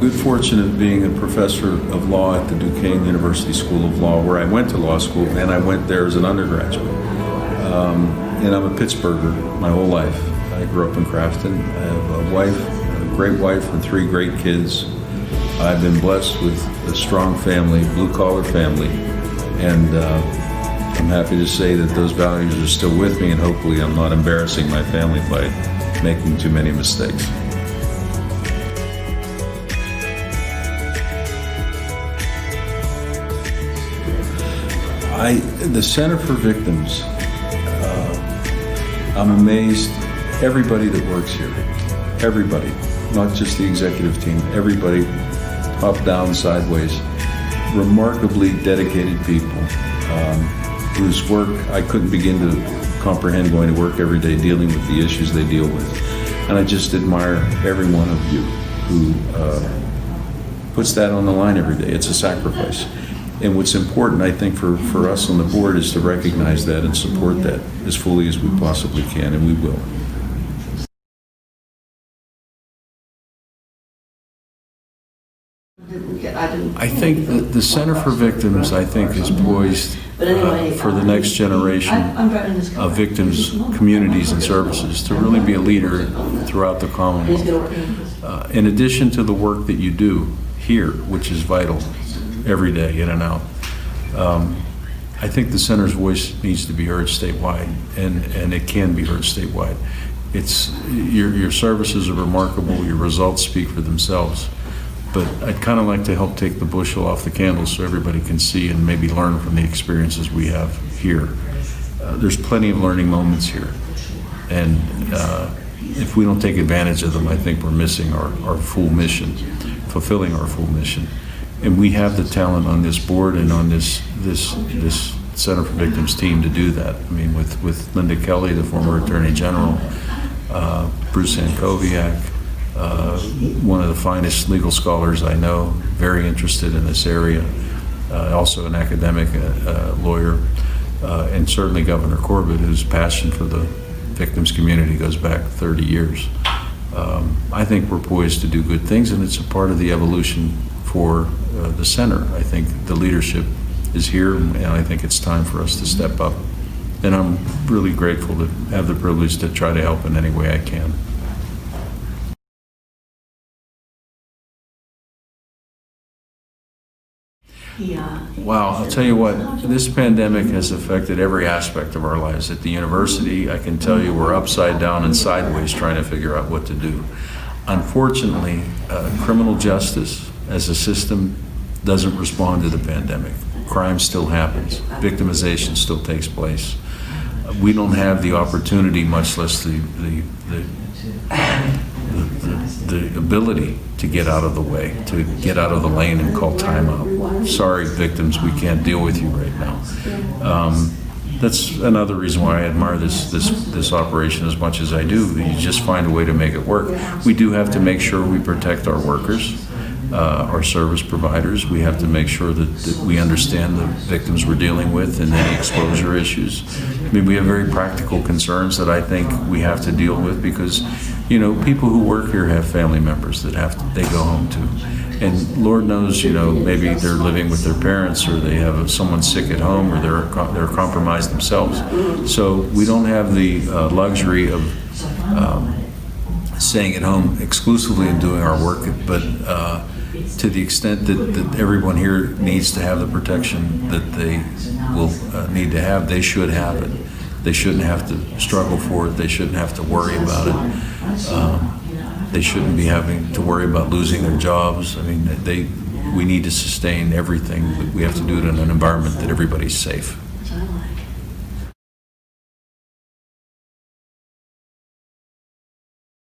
good fortune of being a professor of law at the Duquesne University School of Law, where I went to law school, and I went there as an undergraduate. And I'm a Pittsburgher my whole life. I grew up in Crafton. I have a wife, a great wife, and 3 great kids. I've been blessed with a strong family, blue-collar family, and I'm happy to say that those values are still with me, and hopefully I'm not embarrassing my family by making too many mistakes. The Center for Victims, I'm amazed, everybody that works here, everybody, not just the executive team, everybody, up, down, sideways, remarkably dedicated people whose work I couldn't begin to comprehend, going to work every day dealing with the issues they deal with. And I just admire every one of you who puts that on the line every day. It's a sacrifice. And what's important, I think, for us on the board is to recognize that and support that as fully as we possibly can, and we will. I think that the Center for Victims, I think, is poised for the next generation of victims, communities, and services to really be a leader throughout the Commonwealth. In addition to the work that you do here, which is vital every day, in and out, I think the Center's voice needs to be heard statewide, and it can be heard statewide. Your services are remarkable, your results speak for themselves. But I'd kind of like to help take the bushel off the candle so everybody can see and maybe learn from the experiences we have here. There's plenty of learning moments here. And if we don't take advantage of them, I think we're missing our full mission, fulfilling our full mission. And we have the talent on this board and on this Center for Victims team to do that. I mean, with Linda Kelly, the former Attorney General, Bruce Ankoviak, one of the finest legal scholars I know, very interested in this area, also an academic lawyer, and certainly Governor Corbett, whose passion for the victims community goes back 30 years. I think we're poised to do good things, and it's a part of the evolution for the center. I think the leadership is here, and I think it's time for us to step up. And I'm really grateful to have the privilege to try to help in any way I can. Wow, I'll tell you what, this pandemic has affected every aspect of our lives. At the university, I can tell you we're upside down and sideways trying to figure out what to do. Unfortunately, criminal justice as a system doesn't respond to the pandemic. Crime still happens. Victimization still takes place. We don't have the opportunity, much less the ability to get out of the way, to get out of the lane and call timeout. Sorry, victims, we can't deal with you right now. That's another reason why I admire this operation as much as I do. You just find a way to make it work. We do have to make sure we protect our workers, our service providers. We have to make sure that we understand the victims we're dealing with and any exposure issues. I mean, we have very practical concerns that I think we have to deal with because, you know, people who work here have family members that they go home to. And Lord knows, you know, maybe they're living with their parents, or they have someone sick at home, or they're compromised themselves. So we don't have the luxury of staying at home exclusively and doing our work, but to the extent that everyone here needs to have the protection that they will need to have, they should have it. They shouldn't have to struggle for it. They shouldn't have to worry about it. They shouldn't be having to worry about losing their jobs. I mean, we need to sustain everything, but we have to do it in an environment that everybody's safe.